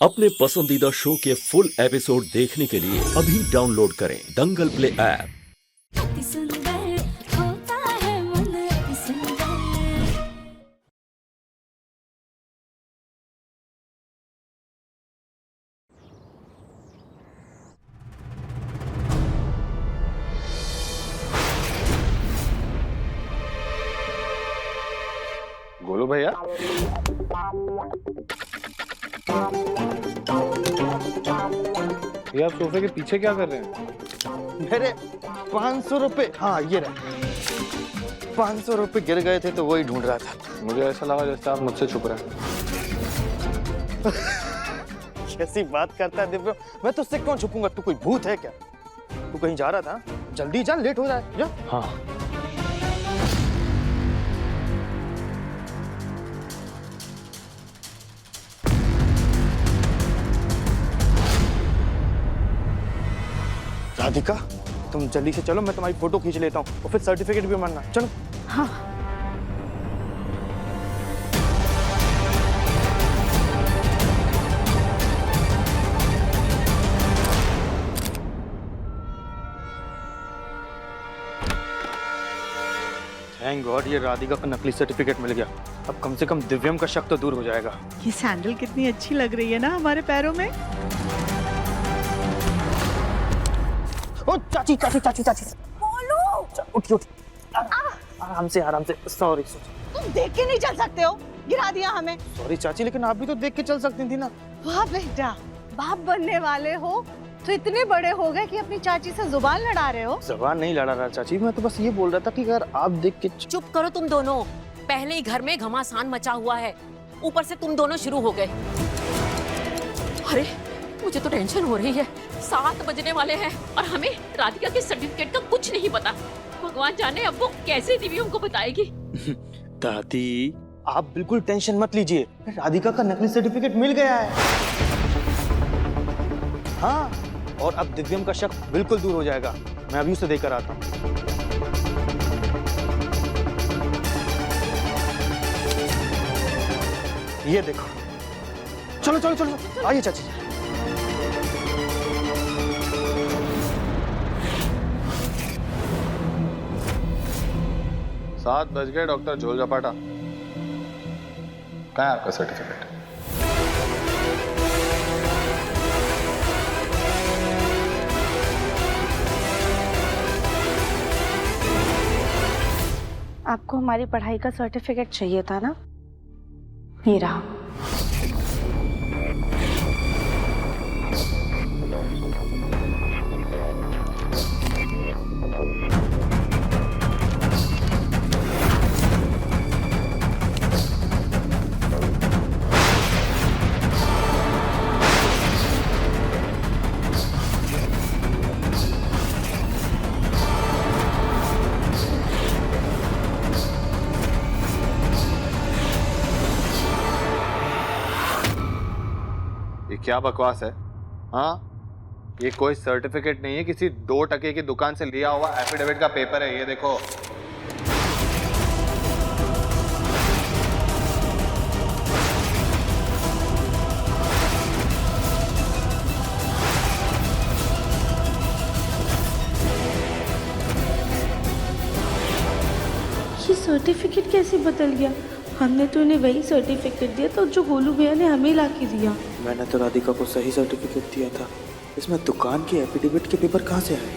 अपने पसंदीदा शो के फुल एपिसोड देखने के लिए अभी डाउनलोड करें दंगल प्ले ऐप। अति सुंदर होता है मन अति सुंदर। गोलू भैया, ये आप सोफे के पीछे क्या कर रहे हैं? मेरे 500 रुपए, हाँ ये रहे 500 रुपए गिर गए थे तो वही ढूंढ रहा था। मुझे ऐसा लगा जैसे आप मुझसे छुप रहे हैं। कैसी बात करता है दिव्य, मैं तुझसे क्यों छुपूंगा? तू कोई भूत है क्या? तू कहीं जा रहा था? जल्दी जा, लेट हो जाए जा। हाँ, राधिका, तुम जल्दी से चलो, मैं तुम्हारी फोटो खींच लेता हूँ और फिर सर्टिफिकेट भी बनना। चलो। हाँ। थैंक गॉड, ये राधिका का नकली सर्टिफिकेट मिल गया। अब कम से कम दिव्यम का शक तो दूर हो जाएगा। ये सैंडल कितनी अच्छी लग रही है ना हमारे पैरों में। ओ चाची चाची चाची चाची, बोलो। उठी उठी, आराम से आराम से। सॉरी तुम देख के नहीं चल सकते हो, गिरा दिया हमें। सॉरी चाची, लेकिन आप भी तो देख के चल सकती थी ना। वाह बेटा, बाप बनने वाले हो तो इतने बड़े हो गए कि अपनी चाची से जुबान लड़ा रहे हो। जबान नहीं लड़ा रहा चाची, मैं तो बस ये बोल रहा था कि अगर आप देख के। चुप करो तुम दोनों। पहले ही घर में घमासान मचा हुआ है, ऊपर से तुम दोनों शुरू हो गए। अरे मुझे तो टेंशन हो रही है। 7 बजने वाले हैं और हमें राधिका के सर्टिफिकेट का कुछ नहीं पता। भगवान जाने अब वो कैसे दिव्यम को बताएगी। दादी, आप बिल्कुल टेंशन मत लीजिए, राधिका का नकली सर्टिफिकेट मिल गया है। हाँ, और अब दिव्यम का शक बिल्कुल दूर हो जाएगा। मैं अभी उसे देकर आता हूँ। ये देखो, चलो चलो चलो, आइए चाची। 7 बज गए डॉक्टर झोल झपाटा। कहाँ है आपका सर्टिफिकेट? आपको हमारी पढ़ाई का सर्टिफिकेट चाहिए था ना, ये रहा। ये क्या बकवास है? हाँ, ये कोई सर्टिफिकेट नहीं है, किसी 2 टके की दुकान से लिया हुआ एफिडेविट का पेपर है। ये देखो। ये सर्टिफिकेट कैसे बदल गया? हमने तो इन्हें वही सर्टिफिकेट दिया था जो गोलू भैया ने हमें ला के दिया। मैंने तो राधिका को सही सर्टिफिकेट दिया था, इसमें दुकान के एफिडेविट के पेपर कहाँ से आए?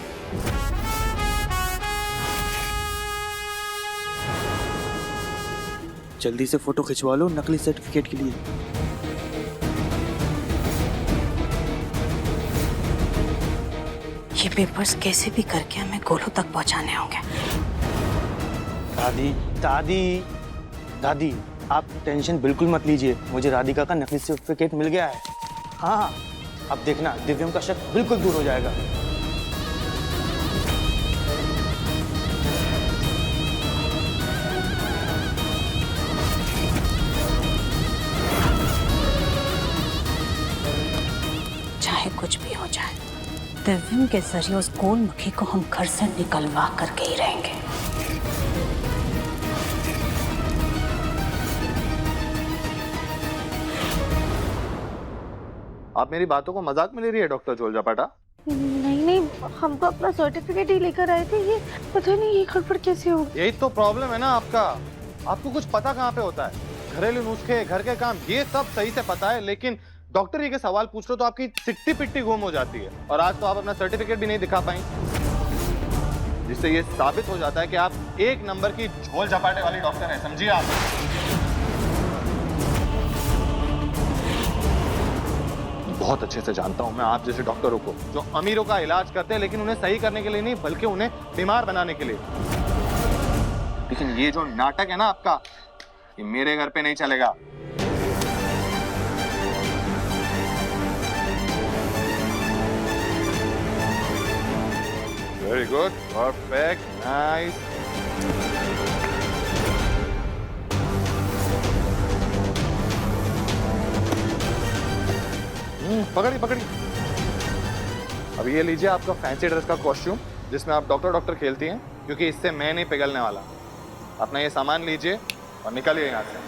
जल्दी से फोटो खिंचवा लो नकली सर्टिफिकेट के लिए। ये पेपर्स कैसे भी करके हमें गोलू तक पहुंचाने होंगे। दादी दादी दादी, आप टेंशन बिल्कुल मत लीजिए, मुझे राधिका का नकली सर्टिफिकेट मिल गया है। हाँ, अब देखना दिव्यम का शक बिल्कुल दूर हो जाएगा। चाहे कुछ भी हो जाए, दिव्यम के जरिए उस गोलमुखी को हम घर से निकलवा करके ही रहेंगे। आप मेरी बातों को मजाक में ले रही है डॉक्टर झोल झपाटा? नहीं नहीं, हम तो अपना सर्टिफिकेट ही लेकर आए थे। ये पता नहीं ये गड़बड़ कैसे हो। यही तो प्रॉब्लम है ना आपका, आपको कुछ पता कहाँ पे होता है। घरेलू नुस्खे, घर के काम, ये सब सही से पता है, लेकिन डॉक्टर ये के सवाल पूछ रहे तो आपकी सिट्टी पिट्टी गुम हो जाती है। और आज तो आप अपना सर्टिफिकेट भी नहीं दिखा पाई, जिससे ये साबित हो जाता है कि आप एक नंबर की झोल झपाटे वाली डॉक्टर है, समझिए आप। बहुत अच्छे से जानता हूं मैं आप जैसे डॉक्टरों को, जो अमीरों का इलाज करते हैं लेकिन उन्हें सही करने के लिए नहीं, बल्कि उन्हें बीमार बनाने के लिए। लेकिन ये जो नाटक है ना आपका, ये मेरे घर पे नहीं चलेगा। Very good, perfect, nice. पकड़ी पकड़ी। अब ये लीजिए आपका फैंसी ड्रेस का कॉस्ट्यूम, जिसमें आप डॉक्टर खेलती हैं, क्योंकि इससे मैं नहीं पिघलने वाला। अपना ये सामान लीजिए और निकलिए यहाँ से।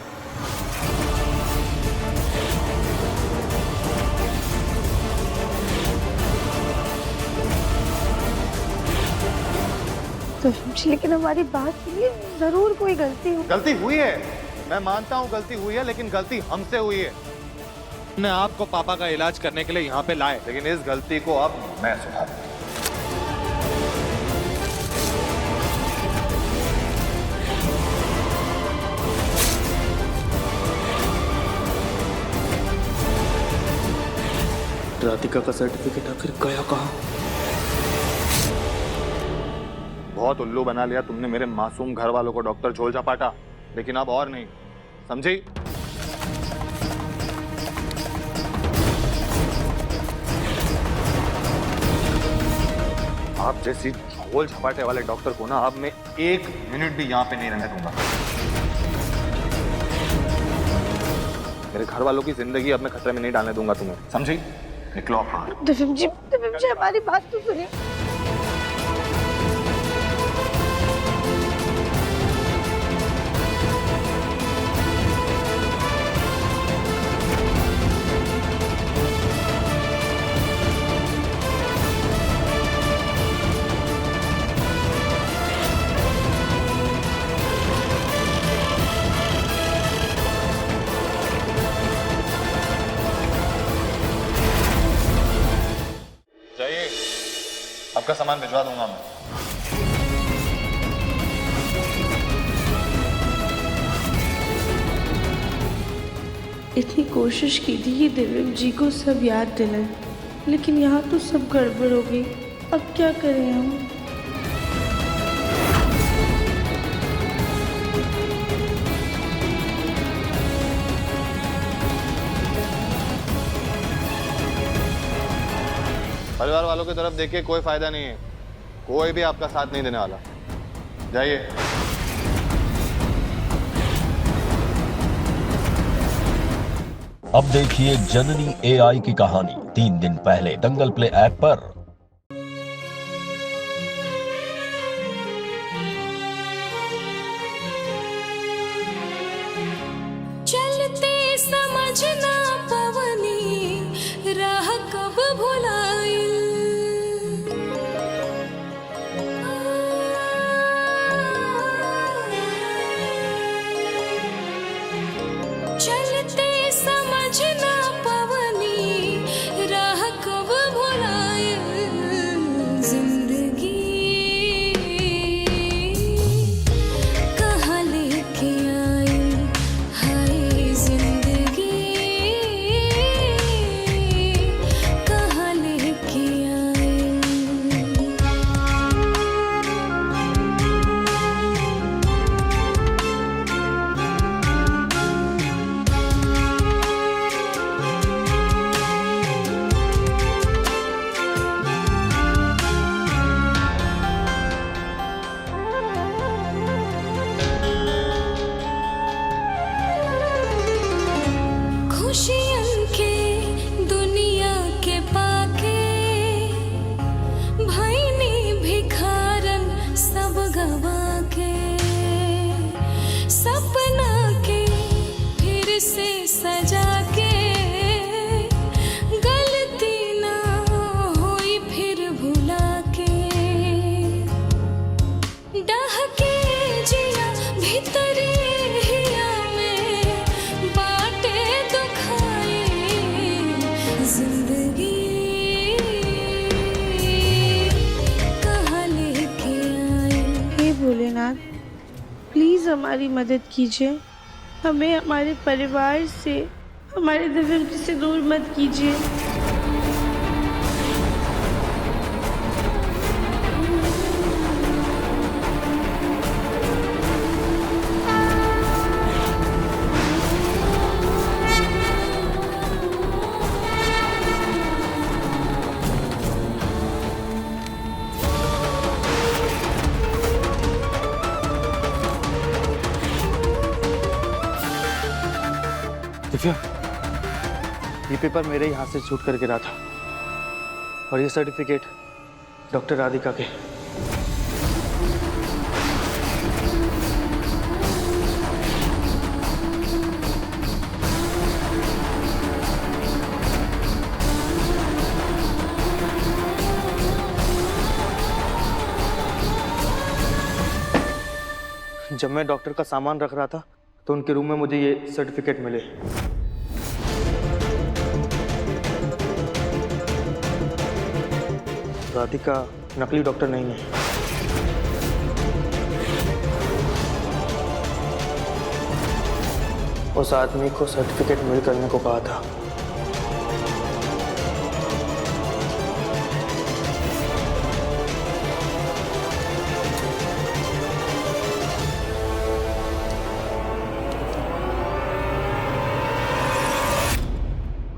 तो लेकिन हमारी बात सुनिए, जरूर कोई गलती हो। गलती हुई है, मैं मानता हूँ गलती हुई है, लेकिन गलती हमसे हुई है। हमने आपको पापा का इलाज करने के लिए यहाँ पे लाए, लेकिन इस गलती को अब मैं सुधारूंगा। राधिका का सर्टिफिकेट आखिर गया कहाँ? बहुत उल्लू बना लिया तुमने मेरे मासूम घर वालों को डॉक्टर झोल झपाटा, लेकिन अब और नहीं, समझी? आप जैसी झोल झपाटे वाले डॉक्टर को ना अब मैं एक मिनट भी यहाँ पे नहीं रहने दूंगा। मेरे घर वालों की जिंदगी अब मैं खतरे में नहीं डालने दूंगा तुम्हें, समझी? निकलो आप बाहर। दिव्यम जी हमारी बात तो सुनिए। जाइए, आपका सामान भिजवा दूंगा मैं। इतनी कोशिश की थी ये दिव्यम जी को सब याद दिलाए, लेकिन यहाँ तो सब गड़बड़ हो गई। अब क्या करें हम? परिवार वालों की तरफ देखिए, कोई फायदा नहीं है, कोई भी आपका साथ नहीं देने वाला। जाइए। अब देखिए जननी AI की कहानी 3 दिन पहले दंगल प्ले ऐप पर। चलते समझना पवनी राह कब भुलाई। चलते समझना पवनी राह कब भुलाई। जिंदगी कहाँ लेके आई। हे भोलेनाथ, प्लीज़ हमारी मदद कीजिए। हमें हमारे परिवार से, हमारे दिव्यम जी से दूर मत कीजिए। दिव्या, ये पेपर मेरे ही हाथ से शूट करके रहा था और ये सर्टिफिकेट डॉक्टर राधिका के। जब मैं डॉक्टर का सामान रख रहा था तो उनके रूम में मुझे ये सर्टिफिकेट मिले। राधिका नकली डॉक्टर नहीं है। उस आदमी को सर्टिफिकेट मेल करने को कहा था।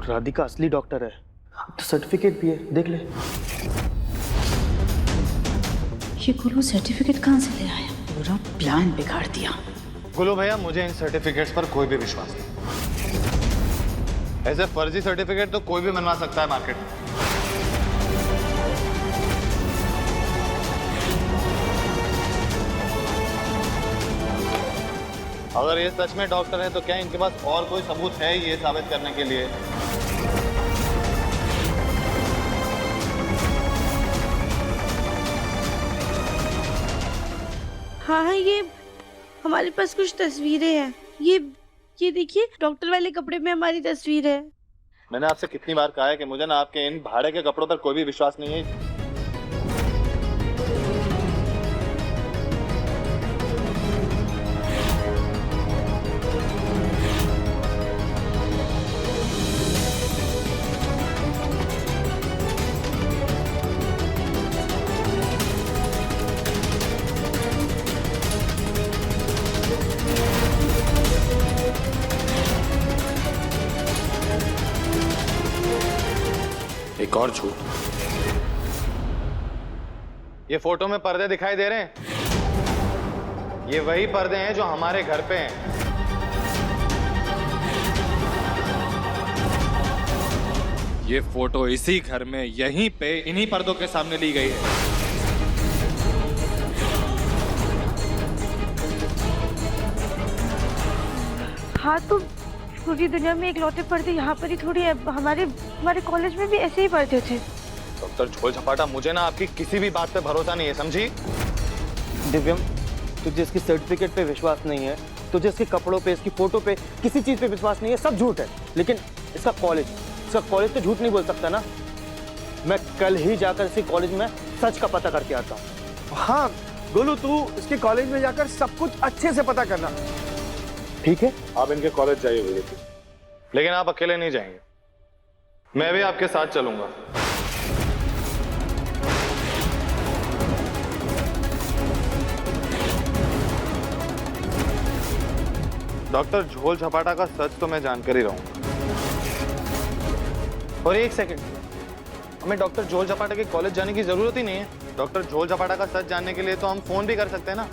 राधिका असली डॉक्टर है तो सर्टिफिकेट भी है, देख ले। ये गुरु सर्टिफिकेट कहाँ से ले आया? पूरा प्लान बिगाड़ दिया। गुलू भैया, मुझे इन सर्टिफिकेट्स पर कोई भी विश्वास नहीं। ऐसे फर्जी सर्टिफिकेट तो कोई भी बनवा सकता है मार्केट में। अगर ये सच में डॉक्टर है तो क्या इनके पास और कोई सबूत है ये साबित करने के लिए? हाँ, ये हमारे पास कुछ तस्वीरें हैं। ये देखिए, डॉक्टर वाले कपड़े में हमारी तस्वीर है। मैंने आपसे कितनी बार कहा है कि मुझे ना आपके इन भाड़े के कपड़ों पर कोई भी विश्वास नहीं है। एक और झूठ। ये फोटो में पर्दे दिखाई दे रहे हैं, ये वही पर्दे हैं जो हमारे घर पे हैं। ये फोटो इसी घर में यहीं पे इन्हीं पर्दों के सामने ली गई है। हाँ, तो पूरी दुनिया में इकलौते पर्दे यहाँ पर ही थोड़ी है। हमारे कॉलेज में भी ऐसे ही पर्दे थे। डॉक्टर झोल झपाटा, मुझे ना आपकी किसी भी बात पे भरोसा नहीं है, समझी? दिव्यम, तुझे इसकी सर्टिफिकेट पे विश्वास नहीं है, तुझे इसके कपड़ों पे, इसकी फोटो पे, किसी चीज पे विश्वास नहीं है, सब झूठ है। लेकिन इसका कॉलेज तो झूठ नहीं बोल सकता ना। मैं कल ही जाकर इसके कॉलेज में सच का पता करके आता हूँ। हाँ गोलू, तू इसके कॉलेज में जाकर सब कुछ अच्छे से पता करना, ठीक है? आप इनके कॉलेज जाइए, लेकिन आप अकेले नहीं जाएंगे, मैं भी आपके साथ चलूंगा। डॉक्टर झोल झपाटा का सच तो मैं जानकर ही रहूंगा। और एक सेकंड, हमें डॉक्टर झोल झपाटा के कॉलेज जाने की जरूरत ही नहीं है। डॉक्टर झोल झपाटा का सच जानने के लिए तो हम फोन भी कर सकते हैं ना।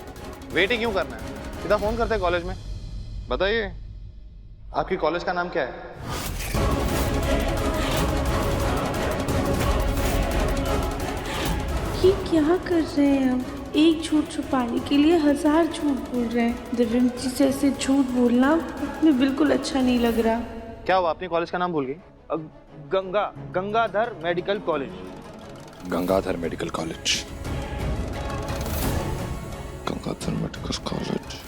वेट ही क्यों करना है, सीधा फोन करते हैं कॉलेज में। बताइए, आपकी कॉलेज का नाम क्या है? ये क्या कर रहे हैं हम? एक झूठ छुपाने के लिए 1000 झूठ बोल रहे हैं। दिव्यम जी से ऐसे झूठ बोलना हमें बिल्कुल अच्छा नहीं लग रहा। क्या हुआ, अपनी कॉलेज का नाम भूल गई? Gangadhar medical college. Gangadhar medical college. Gangadhar medical college.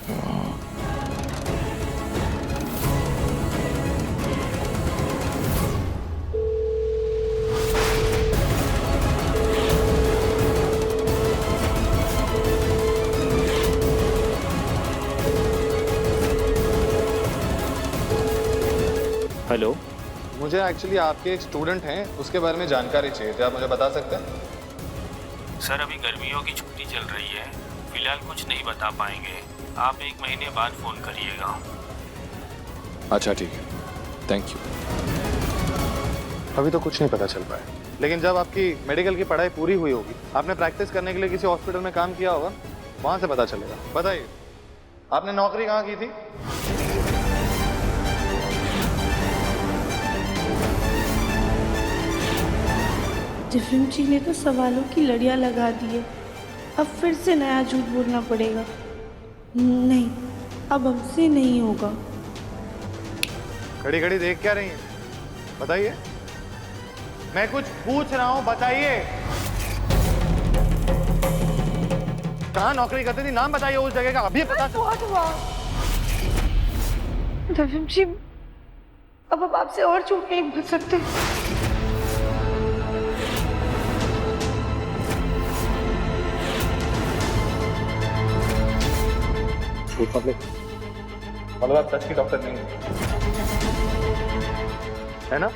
मुझे एक्चुअली आपके एक स्टूडेंट हैं, उसके बारे में जानकारी चाहिए थी। आप मुझे बता सकते हैं? सर अभी गर्मियों की छुट्टी चल रही है, फिलहाल कुछ नहीं बता पाएंगे। आप 1 महीने बाद फ़ोन करिएगा। अच्छा ठीक है, थैंक यू। अभी तो कुछ नहीं पता चल पाया, लेकिन जब आपकी मेडिकल की पढ़ाई पूरी हुई होगी, आपने प्रैक्टिस करने के लिए किसी हॉस्पिटल में काम किया होगा, वहां से पता चलेगा। बताइए, आपने नौकरी कहाँ की थी? दिव्यम जी ने तो सवालों की लड़ियां लगा दी है। अब फिर से नया झूठ बोलना पड़ेगा। नहीं, अब हमसे नहीं होगा। घड़ी घड़ी देख क्या रही हैं? बताइए, मैं कुछ पूछ रहा हूं, बताइए। कहाँ नौकरी करती थी? नाम बताइए उस जगह का, अभी पता चल। दिव्यम जी, अब आपसे और झूठ नहीं बोल सकते। मतलब आप सच की डॉक्टर नहीं है ना?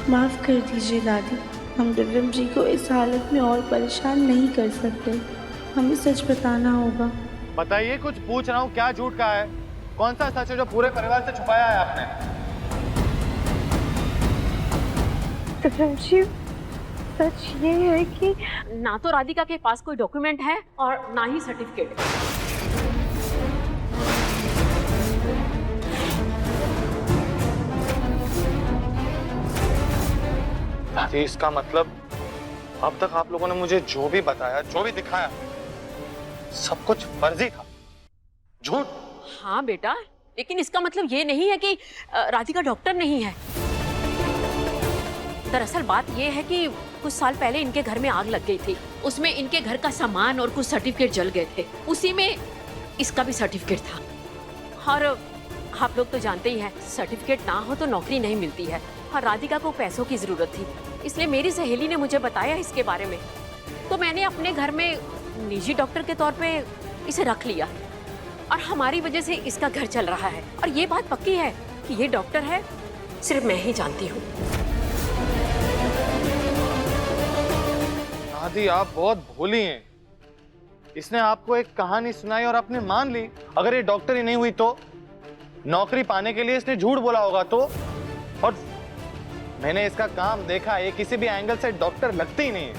माफ कर दीजिए दादी, हम दिव्यम जी को इस हालत में और परेशान नहीं कर सकते। हमें सच बताना होगा। बताइए, कुछ पूछ रहा हूँ, क्या झूठ कहा है? कौन सा सच है जो पूरे परिवार से छुपाया है आपने? दिव्यम जी, सच ये है कि ना तो राधिका के पास कोई डॉक्यूमेंट है और ना ही सर्टिफिकेट। दादी, इसका मतलब अब तक आप लोगों ने मुझे जो भी बताया, जो भी दिखाया, सब कुछ फर्जी था, झूठ। हाँ बेटा, लेकिन इसका मतलब ये नहीं है कि राधिका डॉक्टर नहीं है। दरअसल बात ये है कि कुछ साल पहले इनके घर में आग लग गई थी। उसमें इनके घर का सामान और कुछ सर्टिफिकेट जल गए थे। उसी में इसका भी सर्टिफिकेट था। और आप लोग तो जानते ही हैं, सर्टिफिकेट ना हो तो नौकरी नहीं मिलती है। और राधिका को पैसों की जरूरत थी, इसलिए मेरी सहेली ने मुझे बताया इसके बारे में। तो मैंने अपने घर में निजी डॉक्टर के तौर पे इसे रख लिया और हमारी वजह से इसका घर चल रहा है। और ये बात पक्की है कि ये डॉक्टर है, सिर्फ मैं ही जानती हूँ। दादी, आप बहुत भोली हैं। इसने आपको एक कहानी सुनाई और आपने मान ली। अगर ये डॉक्टर ही नहीं हुई तो? नौकरी पाने के लिए इसने झूठ बोला होगा तो? और मैंने इसका काम देखा, ये किसी भी एंगल से डॉक्टर लगती ही नहीं है।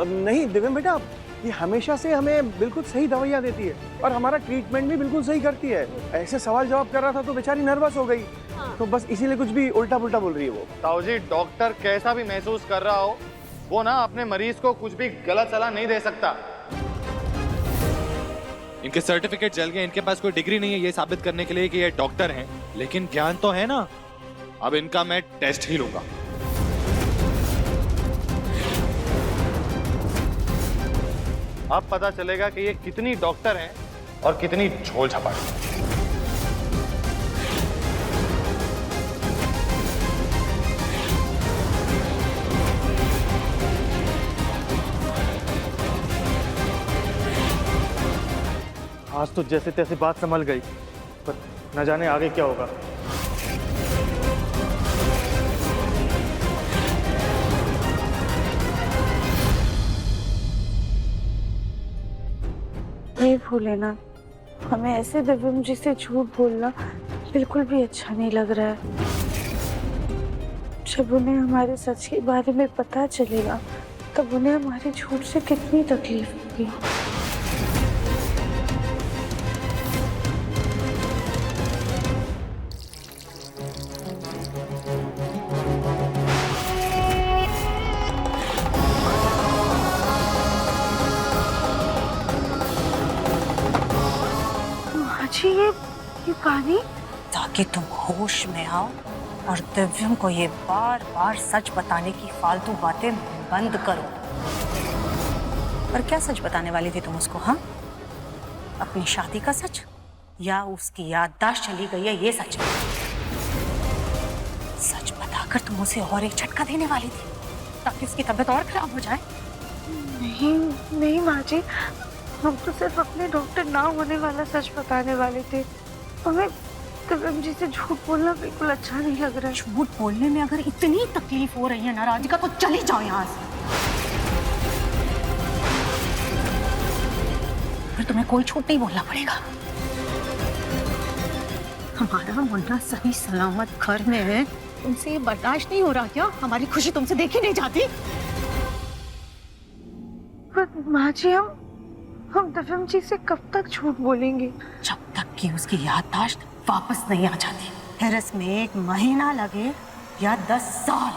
नहीं दिव्यम बेटा, ये हमेशा से हमें बिल्कुल सही दवाइयाँ देती है और हमारा ट्रीटमेंट भी बिल्कुल सही करती है। ऐसे सवाल जवाब कर रहा था तो बेचारी नर्वस हो गई। हाँ। तो बस इसीलिए कुछ भी उल्टा पुल्टा बोल रही है वो। ताऊ जी, डॉक्टर कैसा भी महसूस कर रहा हो, वो ना अपने मरीज को कुछ भी गलत सलाह नहीं दे सकता। इनके सर्टिफिकेट जल गए, इनके पास कोई डिग्री नहीं है ये साबित करने के लिए कि ये डॉक्टर हैं, लेकिन ज्ञान तो है ना। अब इनका मैं टेस्ट ही लूंगा। अब पता चलेगा कि ये कितनी डॉक्टर हैं और कितनी झोल झपाट। आज तो जैसे तैसे बात संभल गई, पर न जाने आगे क्या होगा। नहीं भूलेना, हमें ऐसे दिव्यम जी से झूठ बोलना बिल्कुल भी अच्छा नहीं लग रहा है। जब उन्हें हमारे सच के बारे में पता चलेगा, तब उन्हें हमारे झूठ से कितनी तकलीफ होगी। जी, ये पानी? ताकि तुम होश में आओ और दिव्यम को ये बार बार सच बताने की फालतू बातें बंद करो। पर क्या सच बताने वाली थी तुम उसको? हाँ, अपनी शादी का सच या उसकी याददाश्त चली गई है ये सच? सच बताकर तुम उसे और एक झटका देने वाली थी ताकि उसकी तबीयत और खराब हो जाए। नहीं नहीं माँ जी, हम तो सिर्फ अपने डॉक्टर ना होने वाला सच बताने वाले थे। हमें दिव्यम जी से झूठ बोलना बिल्कुल अच्छा नहीं लग रहा है। झूठ बोलने में अगर इतनी तकलीफ हो रही है ना राधिका, तो चली जाओ यहाँ से। फिर तुम्हें कोई झूठ नहीं बोलना पड़ेगा। हमारा मुन्ना सही सलामत घर में है, तुमसे ये बर्दाश्त नहीं हो रहा क्या? हमारी खुशी तुमसे देखी नहीं जाती? पर माँ जी, हम दिव्यम जी से कब तक झूठ बोलेंगे? जब तक कि उसकी याददाश्त वापस नहीं आ जाती। फिर इसमें 1 महीना लगे या 10 साल।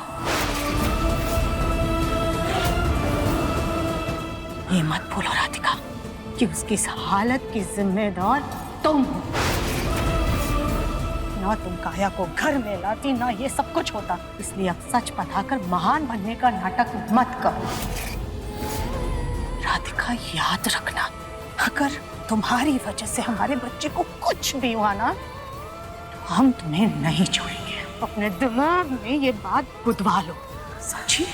ये मत भूलो राधिका कि उसकी इस हालत की जिम्मेदार तुम हो। ना तुम काया को घर में लाती, ना ये सब कुछ होता। इसलिए अब सच बताकर महान बनने का नाटक मत करो। राधिका, याद रखना, अगर तुम्हारी वजह से हमारे बच्चे को कुछ भी हुआ ना, तो हम तुम्हें नहीं छोड़ेंगे। अपने दिमाग में ये बात गुदवा लो। सच्ची?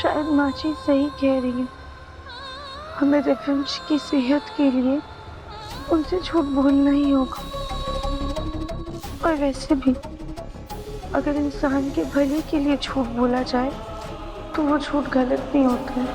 शायद माँ जी सही कह रही है। हमें दिव्यम जी की सेहत के लिए उनसे झूठ बोलना ही होगा। और वैसे भी अगर इंसान के भले के लिए झूठ बोला जाए तो वो झूठ गलत नहीं होता है।